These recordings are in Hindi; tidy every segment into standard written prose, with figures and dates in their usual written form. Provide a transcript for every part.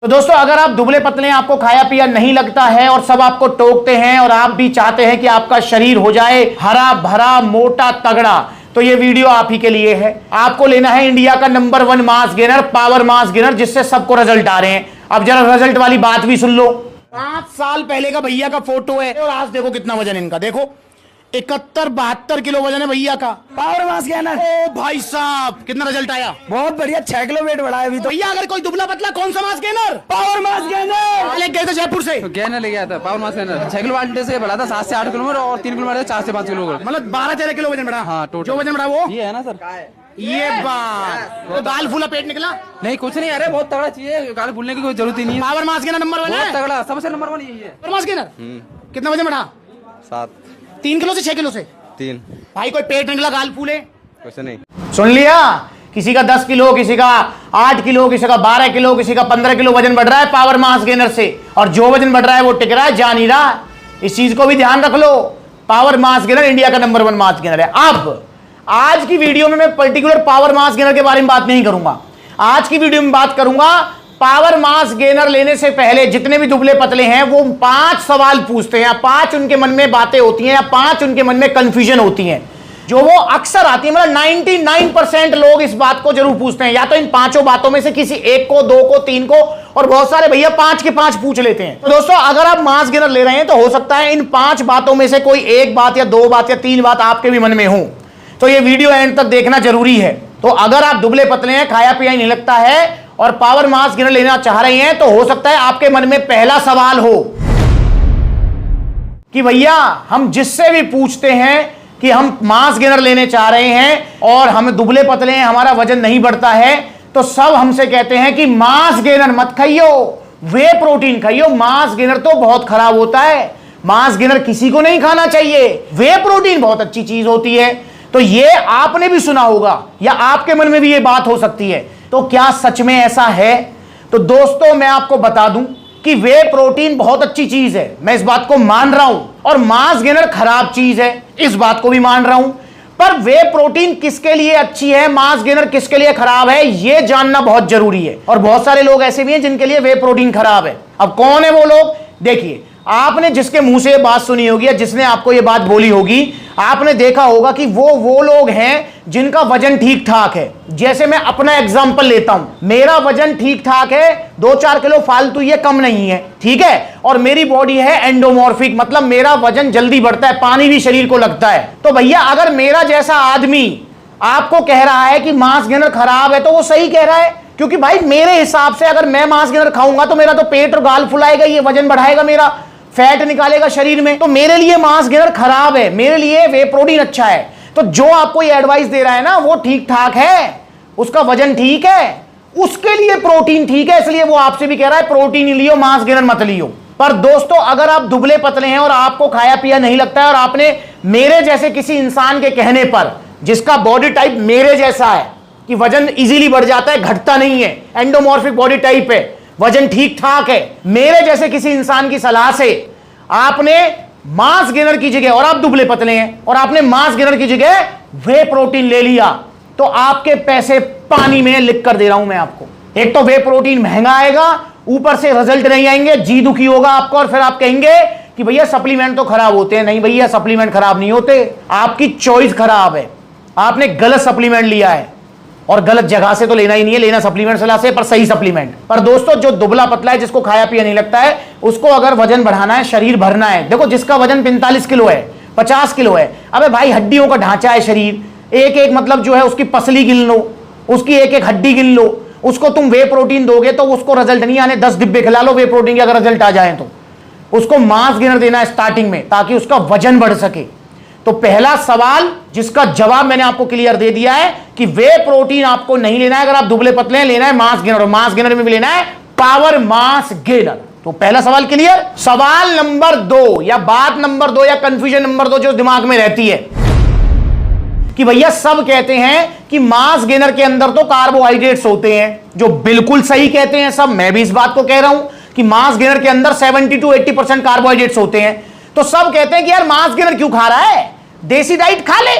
तो दोस्तों अगर आप दुबले पतले हैं, आपको खाया पिया नहीं लगता है और सब आपको टोकते हैं और आप भी चाहते हैं कि आपका शरीर हो जाए हरा भरा मोटा तगड़ा, तो ये वीडियो आप ही के लिए है। आपको लेना है इंडिया का number 1 mass gainer, power mass gainer, जिससे सबको रिजल्ट आ रहे हैं। अब जरा रिजल्ट वाली बात भी सुन लो। 5 साल पहले का भैया का फोटो है और आज देखो कितना वजन इनका, देखो 71-72 किलो वजन है भैया का। Power mass gainer. ओ भाई साहब कितना रिजल्ट आया? बहुत बढ़िया, 6 किलो वेट बढ़ा है अभी तो। भैया अगर कोई दुबला पतला कौन सा mass gainer? Power mass gainer लेके गए थे जयपुर से, तो गेनर ले गया था power mass gainer 6 kilo Walter से बढ़ा था 7 से 8 किलोमीटर और 3 किलोमीटर 4 से 5 किलोमीटर, मतलब 12-13 किलो वजन बढ़ा। हाँ, टोटल जो वजन बढ़ा वो ये है ना सर। ये बात तो दाल फूला पेट निकला नहीं कुछ नहीं, अरे बहुत तगड़ा चाहिए, गाल भूलने की कोई जरूरत ही नहीं है। पावर मास गेनर नंबर 1 बहुत है, तगड़ा, सबसे नंबर 1 यही है। Power mass gainer. कितना वजन बढ़ा? 7 3 किलो से 6 किलो से। 3 भाई कोई पेट निकला, गाल फूले? कुछ नहीं। सुन लिया, किसी का 10 किलो, किसी का 8 किलो, किसी का 12 किलो, किसी का 15 किलो वजन बढ़ रहा है पावर मास गेनर से, और जो वजन बढ़ रहा है वो टिक रहा है, जा नहीं रहा। इस चीज को भी ध्यान रख लो। पावर मास गेनर इंडिया का नंबर 1 मास गेनर है। अब आज की वीडियो में मैं पर्टिकुलर पावर मास गेनर के बारे में बात नहीं करूंगा। आज की वीडियो में बात करूंगा पावर मास गेनर लेने से पहले जितने भी दुबले पतले हैं वो 5 सवाल पूछते हैं, 5 उनके मन में बातें होती हैं, या 5 उनके मन में कंफ्यूजन होती हैं जो वो अक्सर आती है। मतलब 99% लोग इस बात को जरूर पूछते हैं, या तो इन 5 बातों में से किसी एक को, 2 को, 3 को, और बहुत सारे भैया 5 के 5 पूछ लेते हैं। तो दोस्तों अगर आप मास गेनर ले रहे हैं तो हो सकता है इन 5 बातों में से कोई एक बात या 2 बात या 3 बात आपके भी मन में हो, तो ये वीडियो एंड तक देखना जरूरी है। तो अगर आप दुबले पतले हैं, खाया पिया नहीं लगता है और पावर मास गेनर लेना चाह रहे हैं, तो हो सकता है आपके मन में पहला सवाल हो कि भैया हम जिससे भी पूछते हैं कि हम मास गेनर लेने चाह रहे हैं और हम दुबले पतले हैं, हमारा वजन नहीं बढ़ता है, तो सब हमसे कहते हैं कि मास गेनर मत खाइयो, वे प्रोटीन खाइयो। मास गेनर तो बहुत खराब होता है, मास गेनर किसी को नहीं खाना चाहिए, वे प्रोटीन बहुत अच्छी चीज होती है। तो ये आपने भी सुना होगा या आपके मन में भी ये बात हो सकती है। तो क्या सच में ऐसा है? तो दोस्तों मैं आपको बता दूं कि वे प्रोटीन बहुत अच्छी चीज है, मैं इस बात को मान रहा हूं, और मास गेनर खराब चीज है, इस बात को भी मान रहा हूं। पर वे प्रोटीन किसके लिए अच्छी है, मास गेनर किसके लिए खराब है, यह जानना बहुत जरूरी है। और बहुत सारे लोग ऐसे भी हैं जिनके लिए वे प्रोटीन खराब है। अब कौन है वो लोग? देखिए, आपने जिसके मुंह से ये बात सुनी होगी या जिसने आपको ये बात बोली होगी, आपने देखा होगा कि वो लोग हैं जिनका वजन ठीक ठाक है। जैसे मैं अपना एग्जांपल लेता हूं, मेरा वजन ठीक ठाक है, 2-4 किलो फालतू, ये कम नहीं है, ठीक है, और मेरी बॉडी है एंडोमॉर्फिक, मतलब मेरा वजन जल्दी बढ़ता है, पानी भी शरीर को लगता है। तो भैया अगर मेरा जैसा आदमी आपको कह रहा है कि मास गेनर खराब है, तो वो सही कह रहा है, क्योंकि भाई मेरे हिसाब से अगर मैं मास गेनर खाऊंगा तो मेरा तो पेट और गाल फुलाएगा, ये वजन बढ़ाएगा, मेरा फैट निकालेगा शरीर में, तो मेरे लिए मास गेनर खराब है, मेरे लिए वे प्रोटीन अच्छा है। तो जो आपको ये एडवाइस दे रहा है ना, वो ठीक ठाक है, उसका वजन ठीक है, उसके लिए प्रोटीन ठीक है, इसलिए वो आपसे भी कह रहा है प्रोटीन लियो, मास गेनर मत लियो। पर दोस्तों अगर आप दुबले पतले हैं और आपको खाया पिया नहीं लगता है और आपने मेरे जैसे किसी इंसान के कहने पर, जिसका बॉडी टाइप मेरे जैसा है कि वजन इजीली बढ़ जाता है, घटता नहीं है, एंडोमॉर्फिक बॉडी टाइप है, वजन ठीक ठाक है, मेरे जैसे किसी इंसान की सलाह से आपने मास गेनर की जगह, और आप दुबले पतले हैं और आपने मास गेनर की जगह वे प्रोटीन ले लिया, तो आपके पैसे पानी में लिख कर दे रहा हूं मैं आपको। एक तो वे प्रोटीन महंगा आएगा, ऊपर से रिजल्ट नहीं आएंगे, जी दुखी होगा आपको, और फिर आप कहेंगे कि भैया सप्लीमेंट तो खराब होते हैं। नहीं भैया, सप्लीमेंट खराब नहीं होते, आपकी चॉइस खराब है, आपने गलत सप्लीमेंट लिया है, और गलत जगह से तो लेना ही नहीं है, लेना सप्लीमेंट सलाह से, पर सही सप्लीमेंट। पर दोस्तों जो दुबला पतला है, जिसको खाया पिया नहीं लगता है, उसको अगर वजन बढ़ाना है, शरीर भरना है, देखो जिसका वजन 45 किलो है, 50 किलो है, अबे भाई हड्डियों का ढांचा है शरीर, एक एक मतलब जो है उसकी पसली गिन लो, उसकी एक एक हड्डी गिन लो, उसको तुम वे प्रोटीन दोगे तो उसको रिजल्ट नहीं आने, 10 डिब्बे खिला लो वे प्रोटीन के, अगर रिजल्ट आ जाए तो उसको मास गेनर देना है स्टार्टिंग में, ताकि उसका वजन बढ़ सके। तो पहला सवाल जिसका जवाब मैंने आपको क्लियर दे दिया है कि वे प्रोटीन आपको नहीं लेना है अगर आप दुबले पतले हैं, लेना है मास गेनर, और मास गेनर में भी लेना है पावर मास गेनर। तो पहला सवाल क्लियर। सवाल नंबर 2 या बात नंबर 2 या कंफ्यूजन नंबर 2 जो दिमाग में रहती है कि भैया सब कहते हैं कि मास गेनर के अंदर तो कार्बोहाइड्रेट्स होते हैं, जो बिल्कुल सही कहते हैं सब, मैं भी इस बात को कह रहा हूं कि मास गेनर के अंदर 70 to 80% कार्बोहाइड्रेट्स होते हैं। तो सब कहते हैं कि यार मास गेनर क्यों खा रहा है, देसी डाइट खा ले,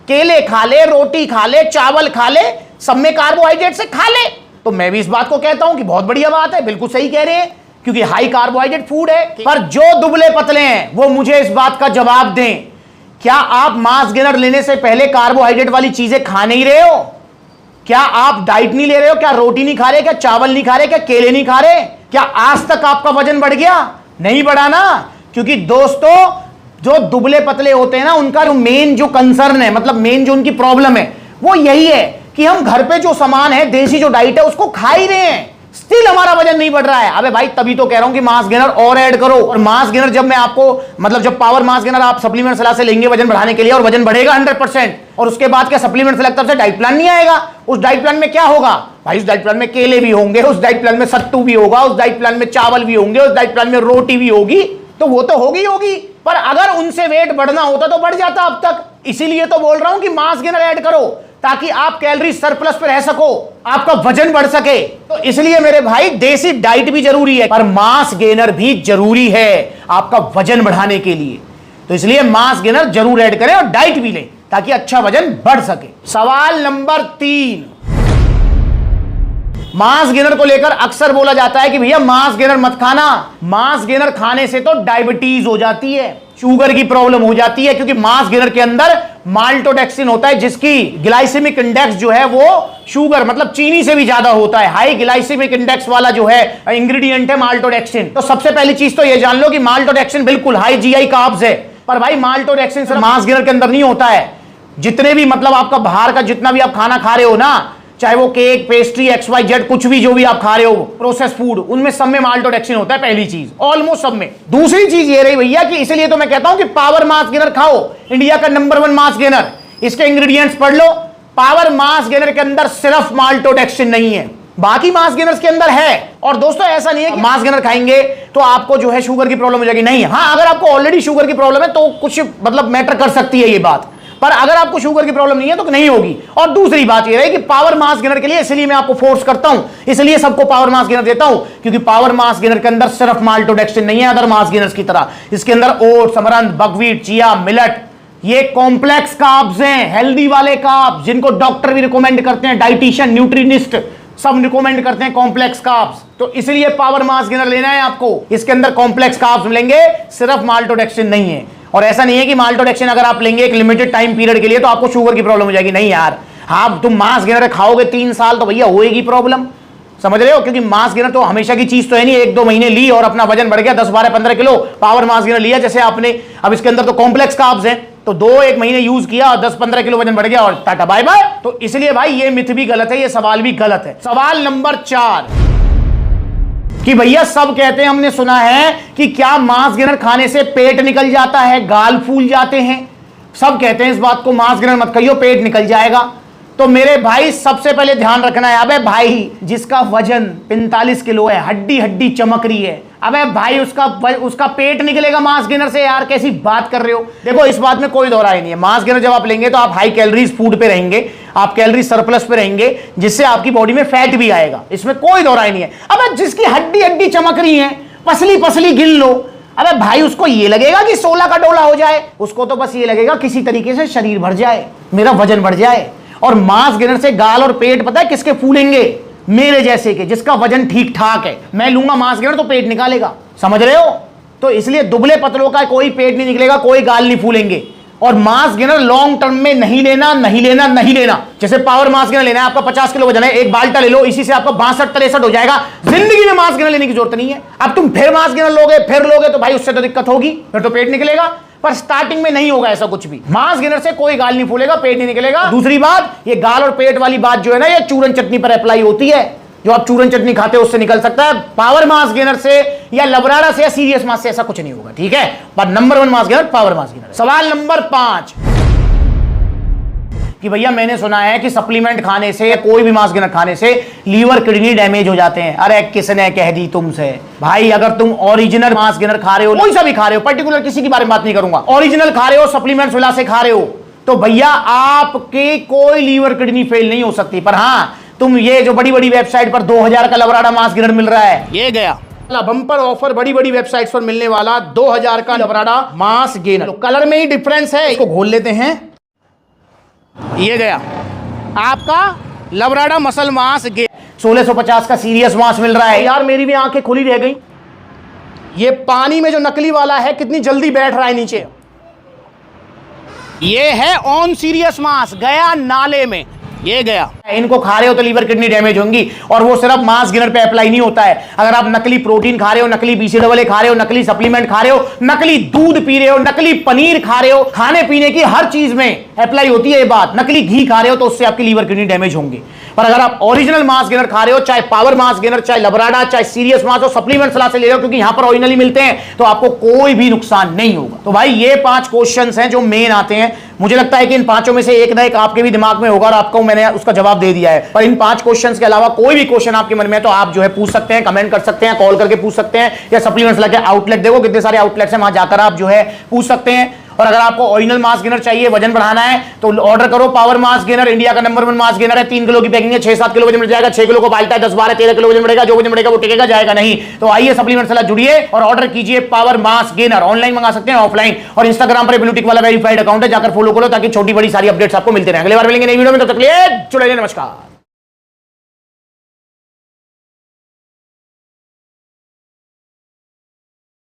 केले खा ले, रोटी खा ले, चावल खा ले, सब में कार्बोहाइड्रेट से खा ले। तो मैं भी इस बात को कहता हूं कि बहुत बढ़िया बात है, बिल्कुल सही कह रहे हैं, क्योंकि हाई कार्बोहाइड्रेट फूड है। पर जो दुबले पतले हैं वो मुझे इस बात का जवाब दें, क्या आप मास गेनर लेने से पहले कार्बोहाइड्रेट वाली चीजें खा नहीं रहे हो? क्या आप डाइट नहीं ले रहे हो? क्या रोटी नहीं खा रहे? क्या चावल नहीं खा रहे? क्या केले नहीं खा रहे? क्या आज तक आपका वजन बढ़ गया? नहीं बढ़ा ना। क्योंकि दोस्तों, जो दुबले पतले होते हैं ना, उनका जो मेन जो कंसर्न है, मतलब मेन जो उनकी प्रॉब्लम है, वो यही है कि हम घर पे जो सामान है, देसी जो डाइट है, उसको खा ही रहे हैं, स्टिल हमारा वजन नहीं बढ़ रहा है। अबे भाई, तभी तो कह रहा हूं कि मास गेनर और ऐड करो। और मास गेनर जब मैं आपको, मतलब जब पावर मास गेनर आप सप्लीमेंट सलाह से लेंगे वजन बढ़ाने के लिए, और वजन बढ़ेगा 100%, और उसके बाद क्या सप्लीमेंट से तरफ से डाइट प्लान नहीं आएगा? उस डाइट प्लान में क्या होगा भाई? उस डाइट प्लान में केले भी होंगे, उस डाइट प्लान में सत्तू भी होगा, उस डाइट प्लान में चावल भी होंगे, उस डाइट प्लान में रोटी भी होगी। तो वो तो होगी। पर अगर उनसे वेट बढ़ना होता तो बढ़ जाता अब तक। इसीलिए तो बोल रहा हूं कि मास गेनर ऐड करो, ताकि आप कैलोरी सरप्लस पे रह सको, आपका वजन बढ़ सके। तो इसलिए मेरे भाई, देसी डाइट भी जरूरी है, पर मास गेनर भी जरूरी है आपका वजन बढ़ाने के लिए। तो इसलिए मास गेनर जरूर ऐड करें और डाइट भी लें, ताकि अच्छा वजन बढ़ सके। सवाल नंबर 3, मास गेनर को लेकर अक्सर बोला जाता है कि भैया मास गेनर मत खाना, मास गेनर खाने से तो डायबिटीज हो जाती है, शुगर की प्रॉब्लम हो जाती है, क्योंकि मास गेनर के अंदर माल्टोडेक्सिन होता है, जिसकी ग्लाइसेमिक इंडेक्स जो है वो शुगर मतलब चीनी से भी ज्यादा होता है। हाई ग्लाइसेमिक इंडेक्स वाला जो है इंग्रेडिएंट है माल्टोडेक्सिन। तो सबसे पहली चीज तो ये जान लो कि माल्टोडेक्सिन बिल्कुल हाई जीआई कार्ब्स है। पर भाई, माल्टोडेक्सिन सिर्फ मास गेनर के अंदर नहीं होता है। जितने भी, मतलब आपका बाहर का जितना भी आप खाना खा रहे हो ना, चाहे वो केक, पेस्ट्री, XYZ, कुछ भी जो भी आप खा रहे हो, प्रोसेस फूड, उनमें सब में माल्टोडेक्सिन होता है, पहली चीज, ऑलमोस्ट सब में। दूसरी चीज ये रही भैया कि इसलिए तो मैं कहता हूं कि पावर मास गेनर खाओ, इंडिया का नंबर 1 मास गेनर। इसके इंग्रेडिएंट्स पढ़ लो। पावर मास गेनर के अंदर सिर्फ माल्टोडेक्सिन नहीं है, बाकी मास गेनर्स के अंदर है। और दोस्तों, ऐसा नहीं है कि मास गेनर खाएंगे तो आपको जो है शुगर की प्रॉब्लम हो जाएगी, नहीं। हाँ, अगर आपको ऑलरेडी शुगर की प्रॉब्लम है तो कुछ मतलब मैटर कर सकती है ये बात, पर अगर आपको शुगर की प्रॉब्लम नहीं है तो नहीं होगी। और दूसरी बात ये रही कि पावर मास गेनर के लिए, इसलिए मैं आपको फोर्स करता हूं, इसलिए सबको पावर मास गेनर देता हूं, क्योंकि पावर मास गेनर के अंदर सिर्फ माल्टोडेक्सिन नहीं है अदर मास गेनर्स की तरह। इसके अंदर oats, amaranth, buckwheat, chia, millet, ये कॉम्प्लेक्स कार्ब्स हैं, हेल्दी वाले कार्ब्स, जिनको डॉक्टर भी रिकमेंड करते हैं, डाइटिशियन, न्यूट्रिनिस्ट सब रिकमेंड करते हैं कॉम्प्लेक्स कार्ब्स। तो इसलिए पावर मास गेनर लेना है आपको। इसके अंदर कॉम्प्लेक्स कार्ब्स मिलेंगे, सिर्फ माल्टोडेक्सिन नहीं है। और ऐसा नहीं है कि माल्टोडेक्सिन अगर आप लेंगे एक लिमिटेड टाइम पीरियड के लिए तो आपको शुगर की प्रॉब्लम हो जाएगी, नहीं यार। हाँ, तुम मास गेनर खाओगे 3 साल तो भैया होएगी प्रॉब्लम, समझ रहे हो? क्योंकि मास गेनर तो हमेशा की चीज तो है नहीं, 1-2 महीने ली और अपना वजन बढ़ गया 10, 12, 15 किलो, पावर मास गेनर लिया जैसे आपने। अब इसके अंदर तो कॉम्प्लेक्स कार्ब्स हैं, तो 2-1 महीने यूज किया और 10-15 किलो वजन बढ़ गया और टाटा बाय बाय। तो इसलिए भाई, ये मिथ भी गलत है, ये सवाल भी गलत है। सवाल नंबर 4 कि भैया, सब कहते हैं, हमने सुना है कि क्या मास गेनर खाने से पेट निकल जाता है, गाल फूल जाते हैं। सब कहते हैं इस बात को, मास गेनर मत खाइयो, पेट निकल जाएगा। तो मेरे भाई, सबसे पहले ध्यान रखना है, अबे भाई, जिसका वजन 45 किलो है, हड्डी हड्डी चमक रही है, अबे भाई उसका पेट निकलेगा मास गेनर से? यार कैसी बात कर रहे हो? देखो, इस बात में कोई दो राय नहीं है। मास गेनर जब आप लेंगे तो आप हाई कैलोरीज फूड पे रहेंगे, आप कैलोरी सरप्लस पे रहेंगे, जिससे आपकी बॉडी में फैट भी आएगा, इसमें कोई दो राय नहीं है। अबे जिसकी हड्डी हड्डी चमक रही है, पसली पसली गिन लो, अबे भाई उसको ये लगेगा कि 16 का डोला हो जाए, उसको तो बस ये लगेगा किसी तरीके से शरीर भर जाए, मेरा वजन बढ़ जाए। और मास गेनर से गाल और पेट पता है किसके फूलेंगे? मेरे जैसे के, जिसका वजन ठीक ठाक है। मैं लूंगा मास गेनर तो पेट निकालेगा, समझ रहे हो? तो इसलिए दुबले पतलों का कोई पेट नहीं निकलेगा, कोई गाल नहीं फूलेंगे। और मास गेनर लॉन्ग टर्म में नहीं लेना, नहीं लेना, नहीं लेना। जैसे पावर मास गेनर लेना है, आपका 50 किलो वजन है, एक बाल्टा ले लो, इसी से आपका 62-63 हो जाएगा। जिंदगी में मास गेनर लेने की जरूरत नहीं है। अब तुम फिर मास गेनर लोगे, फिर लोगे तो भाई उससे तो दिक्कत होगी, फिर तो पेट निकलेगा। पर स्टार्टिंग में नहीं होगा ऐसा कुछ भी। मास गेनर से कोई गाल नहीं फूलेगा, पेट नहीं निकलेगा। दूसरी बात, ये गाल और पेट वाली बात जो है ना, ये चूरन चटनी पर अप्लाई होती है। जो आप चूरन चटनी खाते हो उससे निकल सकता है। पावर मास गेनर से या लबराड़ा से या सीरियस मास से ऐसा कुछ नहीं होगा, ठीक है? पर number 1 mass gainer power mass gainer. सवाल नंबर 5 कि भैया, मैंने सुना है कि सप्लीमेंट खाने से, कोई भी मास गेनर खाने से लीवर किडनी डैमेज हो जाते हैं। अरे किसने कह दी तुमसे? भाई, अगर तुम ओरिजिनल मास गेनर खा रहे हो, कोई सा भी खा रहे हो, पर्टिकुलर किसी की बारे में बात नहीं करूंगा, ओरिजिनल खा रहे हो, सप्लीमेंट्स मिला से खा रहे हो, तो भैया आपके कोई लीवर किडनी फेल नहीं हो सकती। पर हाँ, तुम ये जो बड़ी बड़ी वेबसाइट पर 2000 का लबराड़ा मास गेनर मिल रहा है, ये गया बम्पर ऑफर, बड़ी बड़ी वेबसाइट्स पर मिलने वाला 2000 का लबराड़ा मास गेनर। कलर में ही डिफरेंस है, इसको खोल लेते हैं। ये गया आपका लबराड़ा मसल मास गेनर। 1650 का सीरियस मास मिल रहा है। यार मेरी भी आंखें खुली रह गई। ये पानी में जो नकली वाला है कितनी जल्दी बैठ रहा है नीचे। ये है ऑन सीरियस मास, गया नाले में, ये गया। इनको खा रहे हो तो लीवर किडनी डैमेज होंगी। और वो सिर्फ मास गेनर पे अप्लाई नहीं होता है। अगर आप नकली प्रोटीन खा रहे हो, नकली BCAA खा रहे हो, नकली सप्लीमेंट खा रहे हो, नकली दूध पी रहे हो, नकली पनीर खा रहे हो, खाने पीने की हर चीज में अप्लाई होती है ये बात। नकली घी खा रहे हो तो उससे आपकी लीवर किडनी डैमेज होंगे। पर अगर आप ओरिजिनल मास गेनर खा रहे हो, चाहे पावर मास गेनर, चाहे लबराडा, चाहे सीरियस मास हो, सप्लीमेंट सलाह से ले रहे हो क्योंकि यहां पर ओरिजिनली मिलते हैं, तो आपको कोई भी नुकसान नहीं होगा। तो भाई ये 5 क्वेश्चंस हैं जो मेन आते हैं। मुझे लगता है कि इन 5 में से एक ना एक आपके भी दिमाग में होगा और आपको मैंने उसका जवाब दे दिया है। पर इन 5 क्वेश्चंस के अलावा कोई भी क्वेश्चन आपके मन में है तो आप जो है पूछ सकते हैं, कमेंट कर सकते हैं, कॉल करके पूछ सकते हैं, या सप्लीमेंट्स लगे आउटलेट, देखो कितने सारे आउटलेट्स हैं, वहां जाकर आप जो है पूछ सकते हैं। और अगर आपको ओरिजिनल मास गेनर चाहिए, वजन बढ़ाना है, तो ऑर्डर करो पावर मास गेनर। इंडिया का नंबर 1 मास गेनर है। 3 किलो की पैकिंग है, 6-7 किलो वजन बढ़ जाएगा। 6 किलो को बांटता है, 10-12-13 किलो वजन बढ़ेगा। जो वजन बढ़ेगा वो टिकेगा, जाएगा नहीं। तो आइए सप्लीमेंट सलाह जुड़िए और ऑर्डर कीजिए पावर मास गेनर। ऑनलाइन मंगा सकते हैं, ऑफलाइन। और इंस्टाग्राम पर ब्लूटिक वाला वेरीफाइड अकाउंट है, जाकर फॉलो करो ताकि छोटी बड़ी सारी अपडेट्स आपको मिलते रहे। अगले बार मिलेंगे नई वीडियो में, तब तक के लिए जुड़े रहिए। नमस्कार।